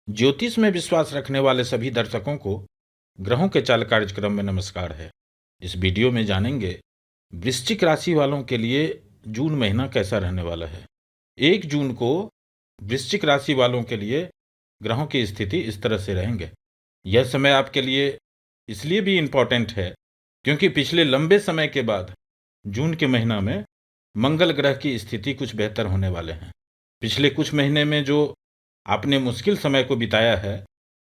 ज्योतिष में विश्वास रखने वाले सभी दर्शकों को ग्रहों के चाल कार्यक्रम में नमस्कार है। इस वीडियो में जानेंगे वृश्चिक राशि वालों के लिए जून महीना कैसा रहने वाला है। 1 जून को वृश्चिक राशि वालों के लिए ग्रहों की स्थिति इस तरह से रहेंगे। यह समय आपके लिए इसलिए भी इम्पोर्टेंट है क्योंकि पिछले लंबे समय के बाद जून के महीना में मंगल ग्रह की स्थिति कुछ बेहतर होने वाले हैं। पिछले कुछ महीने में जो आपने मुश्किल समय को बिताया है,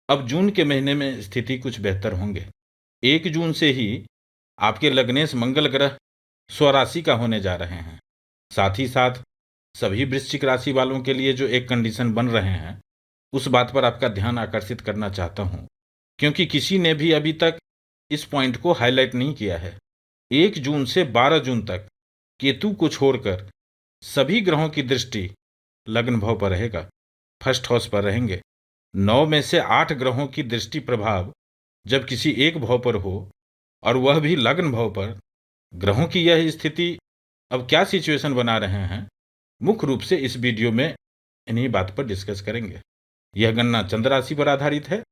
अब जून के महीने में स्थिति कुछ बेहतर होंगे। 1 जून से ही आपके लग्नेश मंगल ग्रह स्वराशि का होने जा रहे हैं। साथ ही साथ सभी वृश्चिक राशि वालों के लिए जो एक कंडीशन बन रहे हैं, उस बात पर आपका ध्यान आकर्षित करना चाहता हूं, क्योंकि किसी ने भी अभी तक इस पॉइंट को हाईलाइट नहीं किया है। 1 जून से 12 जून तक केतु को छोड़कर सभी ग्रहों की दृष्टि लग्न भाव पर रहेगा, फर्स्ट हाउस पर रहेंगे। 9 में से 8 ग्रहों की दृष्टि प्रभाव जब किसी एक भाव पर हो और वह भी लग्न भाव पर, ग्रहों की यह स्थिति अब क्या सिचुएशन बना रहे हैं, मुख्य रूप से इस वीडियो में इन्हीं बात पर डिस्कस करेंगे। यह गणना चंद्र राशि पर आधारित है,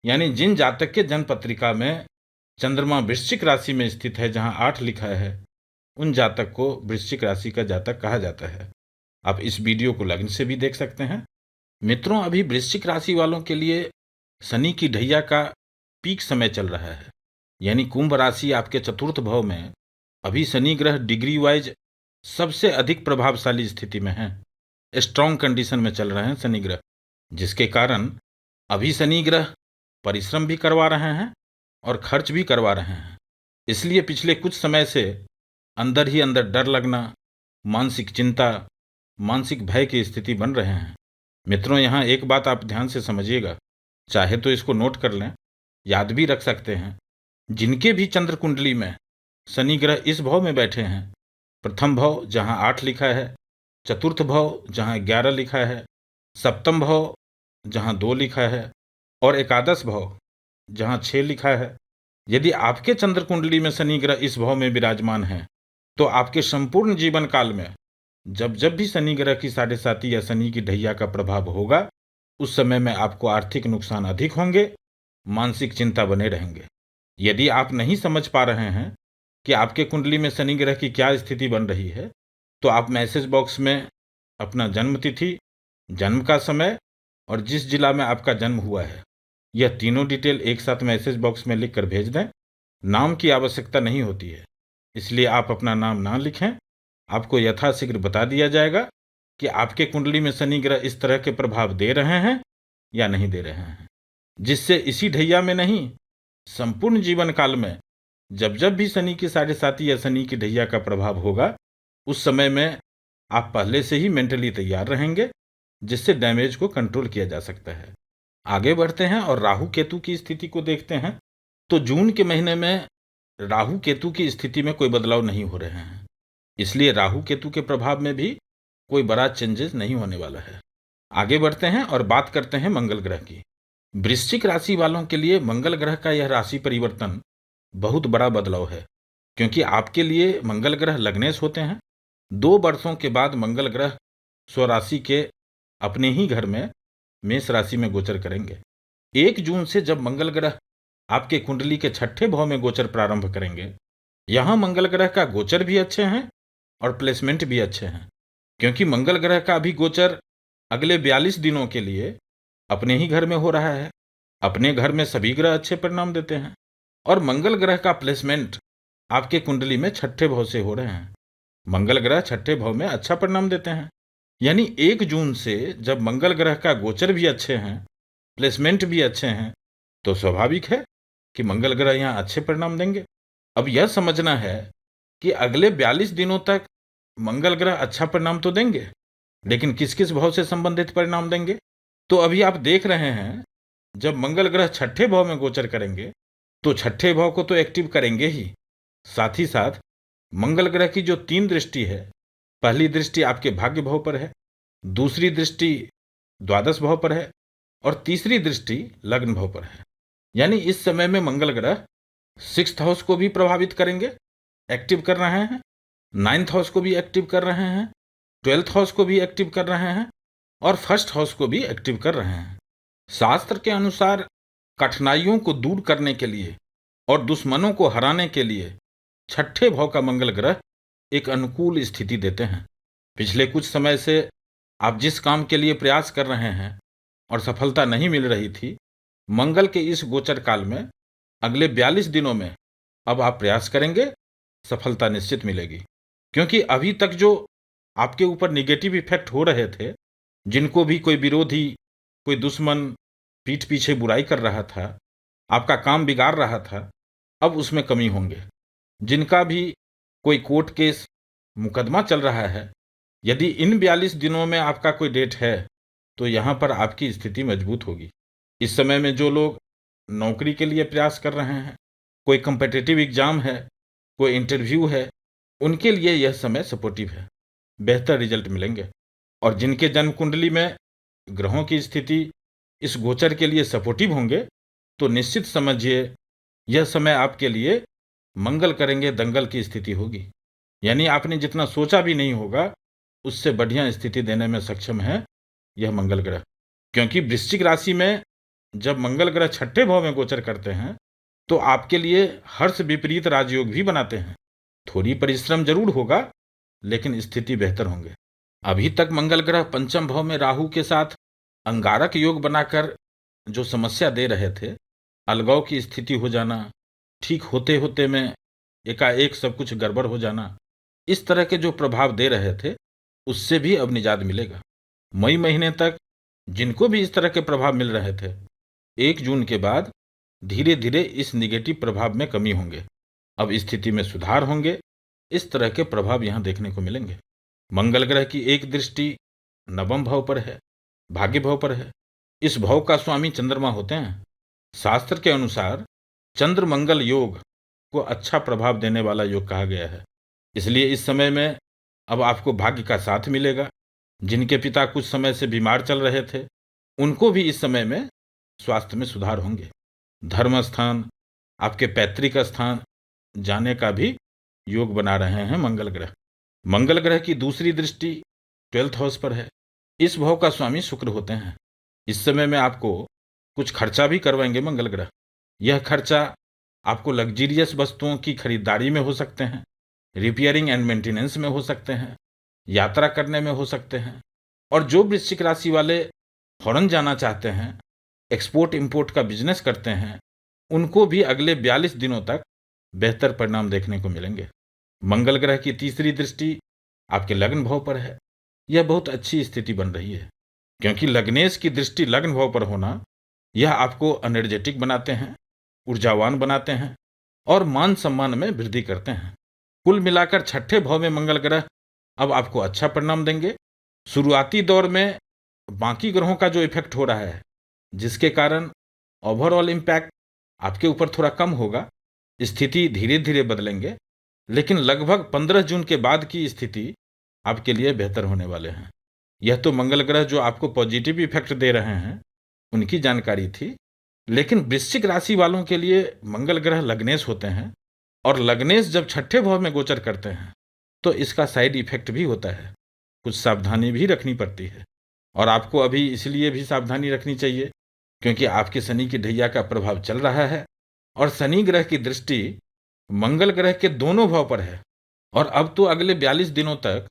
यानी जिन जातक के जन्म पत्रिका में चंद्रमा वृश्चिक राशि में स्थित है, जहां 8 लिखा है, उन जातक को वृश्चिक राशि का जातक कहा जाता है। आप इस वीडियो को लग्न से भी देख सकते हैं। मित्रों, अभी वृश्चिक राशि वालों के लिए शनि की ढैया का पीक समय चल रहा है, यानी कुंभ राशि आपके चतुर्थ भाव में अभी शनि ग्रह डिग्री वाइज सबसे अधिक प्रभावशाली स्थिति में है। स्ट्रॉन्ग कंडीशन में चल रहे हैं शनि ग्रह, जिसके कारण अभी शनि ग्रह परिश्रम भी करवा रहे हैं और खर्च भी करवा रहे हैं। इसलिए पिछले कुछ समय से अंदर ही अंदर डर लगना, मानसिक चिंता, मानसिक भय की स्थिति बन रहे हैं। मित्रों, यहाँ एक बात आप ध्यान से समझिएगा, चाहे तो इसको नोट कर लें, याद भी रख सकते हैं। जिनके भी चंद्र कुंडली में शनि ग्रह इस भाव में बैठे हैं, प्रथम भाव जहाँ 8 लिखा है, चतुर्थ भाव जहाँ 11 लिखा है, सप्तम भाव जहाँ 2 लिखा है और एकादश भाव जहाँ 6 लिखा है, यदि आपके चंद्र कुंडली में शनि ग्रह इस भाव में विराजमान है, तो आपके संपूर्ण जीवन काल में जब जब भी शनि ग्रह की 7.5 या शनि की ढैया का प्रभाव होगा, उस समय में आपको आर्थिक नुकसान अधिक होंगे, मानसिक चिंता बने रहेंगे। यदि आप नहीं समझ पा रहे हैं कि आपके कुंडली में शनि ग्रह की क्या स्थिति बन रही है, तो आप मैसेज बॉक्स में अपना जन्म तिथि, जन्म का समय और जिस जिला में आपका जन्म हुआ है, यह तीनों डिटेल एक साथ मैसेज बॉक्स में लिख कर भेज दें। नाम की आवश्यकता नहीं होती है, इसलिए आप अपना नाम ना लिखें। आपको यथाशीघ्र बता दिया जाएगा कि आपके कुंडली में शनि ग्रह इस तरह के प्रभाव दे रहे हैं या नहीं दे रहे हैं, जिससे इसी ढैया में नहीं, संपूर्ण जीवन काल में जब जब भी शनि की 7.5 या शनि की ढैया का प्रभाव होगा, उस समय में आप पहले से ही मेंटली तैयार रहेंगे, जिससे डैमेज को कंट्रोल किया जा सकता है। आगे बढ़ते हैं और राहु केतु की स्थिति को देखते हैं। तो जून के महीने में राहु केतु की स्थिति में कोई बदलाव नहीं हो रहे हैं, इसलिए राहु केतु के प्रभाव में भी कोई बड़ा चेंजेस नहीं होने वाला है। आगे बढ़ते हैं और बात करते हैं मंगल ग्रह की। वृश्चिक राशि वालों के लिए मंगल ग्रह का यह राशि परिवर्तन बहुत बड़ा बदलाव है, क्योंकि आपके लिए मंगल ग्रह लग्नेश होते हैं। 2 वर्षों के बाद मंगल ग्रह स्वराशि के अपने ही घर में मेष राशि में गोचर करेंगे। 1 जून से जब मंगल ग्रह आपके कुंडली के 6ठे भाव में गोचर प्रारंभ करेंगे, यहां मंगल ग्रह का गोचर भी अच्छे हैं और प्लेसमेंट भी अच्छे हैं, क्योंकि मंगल ग्रह का अभी गोचर अगले 42 दिनों के लिए अपने ही घर में हो रहा है। अपने घर में सभी ग्रह अच्छे परिणाम देते हैं और मंगल ग्रह का प्लेसमेंट आपके कुंडली में 6ठे भाव से हो रहे हैं। मंगल ग्रह 6ठे भाव में अच्छा परिणाम देते हैं, यानी 1 जून से जब मंगल ग्रह का गोचर भी अच्छे हैं, प्लेसमेंट भी अच्छे हैं, तो स्वाभाविक है कि मंगल ग्रह यहाँ अच्छे परिणाम देंगे। अब यह समझना है कि अगले 42 दिनों तक मंगल ग्रह अच्छा परिणाम तो देंगे, लेकिन किस किस भाव से संबंधित परिणाम देंगे, तो अभी आप देख रहे हैं, जब मंगल ग्रह 6ठे भाव में गोचर करेंगे तो 6ठे भाव को तो एक्टिव करेंगे ही, साथ ही साथ मंगल ग्रह की जो 3 दृष्टि है, पहली दृष्टि आपके भाग्य भाव पर है, दूसरी दृष्टि द्वादश भाव पर है और तीसरी दृष्टि लग्न भाव पर है। यानी इस समय में मंगल ग्रह 6th हाउस को भी प्रभावित करेंगे, एक्टिव कर रहे हैं, 9th हाउस को भी एक्टिव कर रहे हैं, 12th हाउस को भी एक्टिव कर रहे हैं और 1st हाउस को भी एक्टिव कर रहे हैं। शास्त्र के अनुसार कठिनाइयों को दूर करने के लिए और दुश्मनों को हराने के लिए छठे भाव का मंगल ग्रह एक अनुकूल स्थिति देते हैं। पिछले कुछ समय से आप जिस काम के लिए प्रयास कर रहे हैं और सफलता नहीं मिल रही थी, मंगल के इस गोचर काल में अगले 42 दिनों में अब आप प्रयास करेंगे, सफलता निश्चित मिलेगी। क्योंकि अभी तक जो आपके ऊपर निगेटिव इफेक्ट हो रहे थे, जिनको भी कोई विरोधी, कोई दुश्मन पीठ पीछे बुराई कर रहा था, आपका काम बिगाड़ रहा था, अब उसमें कमी होंगे। जिनका भी कोई कोर्ट केस, मुकदमा चल रहा है, यदि इन 42 दिनों में आपका कोई डेट है तो यहाँ पर आपकी स्थिति मजबूत होगी। इस समय में जो लोग नौकरी के लिए प्रयास कर रहे हैं, कोई कम्पिटिटिव एग्जाम है, कोई इंटरव्यू है, उनके लिए यह समय सपोर्टिव है, बेहतर रिजल्ट मिलेंगे। और जिनके जन्म कुंडली में ग्रहों की स्थिति इस गोचर के लिए सपोर्टिव होंगे, तो निश्चित समझिए यह समय आपके लिए मंगल करेंगे दंगल की स्थिति होगी। यानी आपने जितना सोचा भी नहीं होगा, उससे बढ़िया स्थिति देने में सक्षम है यह मंगल ग्रह। क्योंकि वृश्चिक राशि में जब मंगल ग्रह छठे भाव में गोचर करते हैं तो आपके लिए हर्ष विपरीत राजयोग भी बनाते हैं। थोड़ी परिश्रम जरूर होगा, लेकिन स्थिति बेहतर होंगे। अभी तक मंगल ग्रह पंचम भाव में राहु के साथ अंगारक योग बनाकर जो समस्या दे रहे थे, अलगाव की स्थिति हो जाना, ठीक होते होते में एकाएक सब कुछ गड़बड़ हो जाना, इस तरह के जो प्रभाव दे रहे थे, उससे भी अब निजात मिलेगा। मई महीने तक जिनको भी इस तरह के प्रभाव मिल रहे थे, 1 जून के बाद धीरे धीरे इस निगेटिव प्रभाव में कमी होंगे, अब स्थिति में सुधार होंगे। इस तरह के प्रभाव यहां देखने को मिलेंगे। मंगल ग्रह की एक दृष्टि नवम भाव पर है, भाग्य भाव पर है। इस भाव का स्वामी चंद्रमा होते हैं। शास्त्र के अनुसार चंद्र मंगल योग को अच्छा प्रभाव देने वाला योग कहा गया है। इसलिए इस समय में अब आपको भाग्य का साथ मिलेगा। जिनके पिता कुछ समय से बीमार चल रहे थे, उनको भी इस समय में स्वास्थ्य में सुधार होंगे। धर्म स्थान, आपके पैतृक स्थान जाने का भी योग बना रहे हैं मंगल ग्रह। मंगल ग्रह की दूसरी दृष्टि 12th हाउस पर है। इस भाव का स्वामी शुक्र होते हैं। इस समय में आपको कुछ खर्चा भी करवाएंगे मंगल ग्रह। यह खर्चा आपको लग्जीरियस वस्तुओं की खरीदारी में हो सकते हैं, रिपेयरिंग एंड मेंटेनेंस में हो सकते हैं, यात्रा करने में हो सकते हैं। और जो वृश्चिक राशि वाले फॉरेन जाना चाहते हैं, एक्सपोर्ट इंपोर्ट का बिजनेस करते हैं, उनको भी अगले 42 दिनों तक बेहतर परिणाम देखने को मिलेंगे। मंगल ग्रह की तीसरी दृष्टि आपके लग्न भाव पर है। यह बहुत अच्छी स्थिति बन रही है, क्योंकि लग्नेश की दृष्टि लग्न भाव पर होना, यह आपको एनर्जेटिक बनाते हैं, ऊर्जावान बनाते हैं और मान सम्मान में वृद्धि करते हैं। कुल मिलाकर छठे भाव में मंगल ग्रह अब आपको अच्छा परिणाम देंगे। शुरुआती दौर में बाकी ग्रहों का जो इफेक्ट हो रहा है, जिसके कारण ओवरऑल इम्पैक्ट आपके ऊपर थोड़ा कम होगा, स्थिति धीरे धीरे बदलेंगे। लेकिन लगभग 15 जून के बाद की स्थिति आपके लिए बेहतर होने वाले हैं। यह तो मंगल ग्रह जो आपको पॉजिटिव इफेक्ट दे रहे हैं उनकी जानकारी थी। लेकिन वृश्चिक राशि वालों के लिए मंगल ग्रह लग्नेश होते हैं, और लग्नेश जब छठे भाव में गोचर करते हैं तो इसका साइड इफेक्ट भी होता है, कुछ सावधानी भी रखनी पड़ती है। और आपको अभी इसलिए भी सावधानी रखनी चाहिए क्योंकि आपके शनि की ढैया का प्रभाव चल रहा है, और शनि ग्रह की दृष्टि मंगल ग्रह के दोनों भाव पर है। और अब तो अगले 42 दिनों तक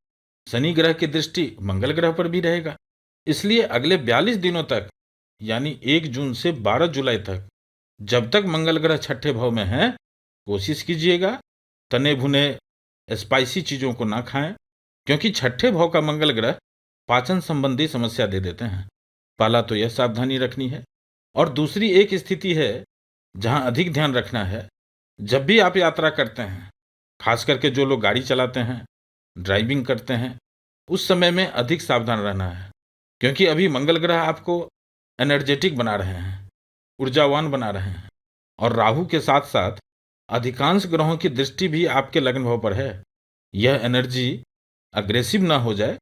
शनि ग्रह की दृष्टि मंगल ग्रह पर भी रहेगा। इसलिए अगले 42 दिनों तक, यानी 1 जून से 12 जुलाई तक, जब तक मंगल ग्रह छठे भाव में है, कोशिश कीजिएगा तने भुने स्पाइसी चीजों को ना खाएं, क्योंकि छठे भाव का मंगल ग्रह पाचन संबंधी समस्या दे देते हैं। पहला तो यह सावधानी रखनी है। और दूसरी एक स्थिति है जहां अधिक ध्यान रखना है। जब भी आप यात्रा करते हैं, खास करके जो लोग गाड़ी चलाते हैं, ड्राइविंग करते हैं, उस समय में अधिक सावधान रहना है, क्योंकि अभी मंगल ग्रह आपको एनर्जेटिक बना रहे हैं, ऊर्जावान बना रहे हैं। और राहु के साथ साथ अधिकांश ग्रहों की दृष्टि भी आपके लग्न भाव पर है। यह एनर्जी अग्रेसिव ना हो जाए,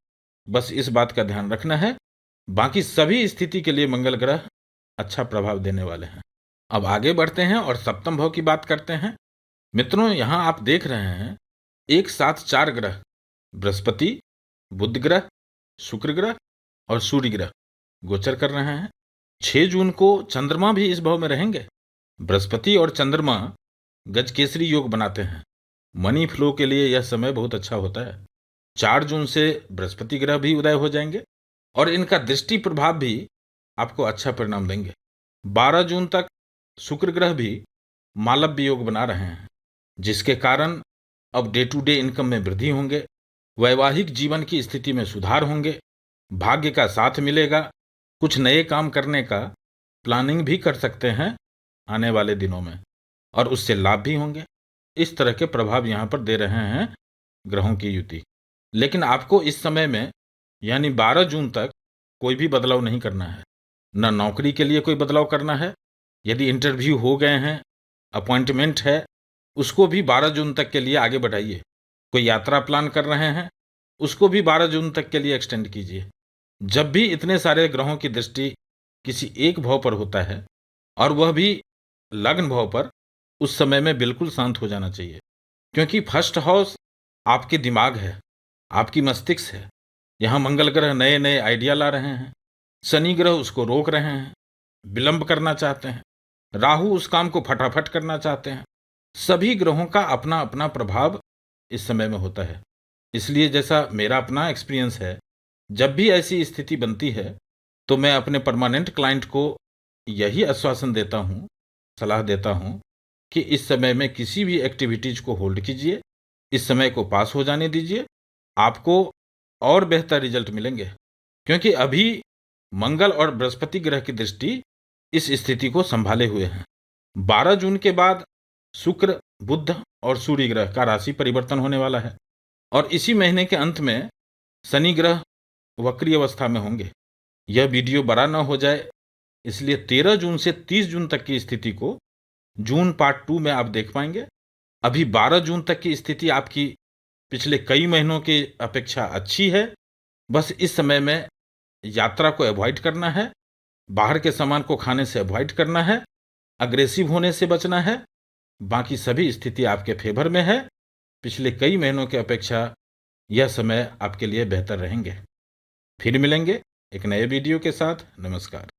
बस इस बात का ध्यान रखना है। बाकी सभी स्थिति के लिए मंगल ग्रह अच्छा प्रभाव देने वाले हैं। अब आगे बढ़ते हैं और सप्तम भाव की बात करते हैं। मित्रों, यहां आप देख रहे हैं एक साथ 4 ग्रह, बृहस्पति, बुध ग्रह, शुक्र ग्रह और सूर्य ग्रह गोचर कर रहे हैं। 6 जून को चंद्रमा भी इस भाव में रहेंगे। बृहस्पति और चंद्रमा गजकेसरी योग बनाते हैं। मनी फ्लो के लिए यह समय बहुत अच्छा होता है। 4 जून से बृहस्पति ग्रह भी उदय हो जाएंगे और इनका दृष्टि प्रभाव भी आपको अच्छा परिणाम देंगे। 12 जून तक शुक्र ग्रह भी मालव्य योग बना रहे हैं, जिसके कारण अब डे टू डे इनकम में वृद्धि होंगे, वैवाहिक जीवन की स्थिति में सुधार होंगे, भाग्य का साथ मिलेगा, कुछ नए काम करने का प्लानिंग भी कर सकते हैं आने वाले दिनों में और उससे लाभ भी होंगे। इस तरह के प्रभाव यहाँ पर दे रहे हैं ग्रहों की युति। लेकिन आपको इस समय में यानी 12 जून तक कोई भी बदलाव नहीं करना है, न नौकरी के लिए कोई बदलाव करना है। यदि इंटरव्यू हो गए हैं, अपॉइंटमेंट है, उसको भी 12 जून तक के लिए आगे बढ़ाइए। कोई यात्रा प्लान कर रहे हैं, उसको भी 12 जून तक के लिए एक्सटेंड कीजिए। जब भी इतने सारे ग्रहों की दृष्टि किसी एक भाव पर होता है और वह भी लग्न भाव पर, उस समय में बिल्कुल शांत हो जाना चाहिए, क्योंकि फर्स्ट हाउस आपके दिमाग है, आपकी मस्तिष्क है। यहाँ मंगल ग्रह नए नए आइडिया ला रहे हैं, शनि ग्रह उसको रोक रहे हैं, विलंब करना चाहते हैं, राहु उस काम को फटाफट करना चाहते हैं। सभी ग्रहों का अपना अपना प्रभाव इस समय में होता है। इसलिए जैसा मेरा अपना एक्सपीरियंस है, जब भी ऐसी स्थिति बनती है तो मैं अपने परमानेंट क्लाइंट को यही आश्वासन देता हूँ, सलाह देता हूँ कि इस समय में किसी भी एक्टिविटीज को होल्ड कीजिए, इस समय को पास हो जाने दीजिए, आपको और बेहतर रिजल्ट मिलेंगे। क्योंकि अभी मंगल और बृहस्पति ग्रह की दृष्टि इस स्थिति को संभाले हुए हैं। 12 जून के बाद शुक्र, बुध और सूर्य ग्रह का राशि परिवर्तन होने वाला है और इसी महीने के अंत में शनि ग्रह वक्री अवस्था में होंगे। यह वीडियो बड़ा न हो जाए, इसलिए 13 जून से 30 जून तक की स्थिति को जून पार्ट 2 में आप देख पाएंगे। अभी 12 जून तक की स्थिति आपकी पिछले कई महीनों की अपेक्षा अच्छी है। बस इस समय में यात्रा को अवॉइड करना है, बाहर के सामान को खाने से अवॉइड करना है, अग्रेसिव होने से बचना है। बाकी सभी स्थिति आपके फेवर में है। पिछले कई महीनों की अपेक्षा यह समय आपके लिए बेहतर रहेंगे। फिर मिलेंगे एक नए वीडियो के साथ। नमस्कार।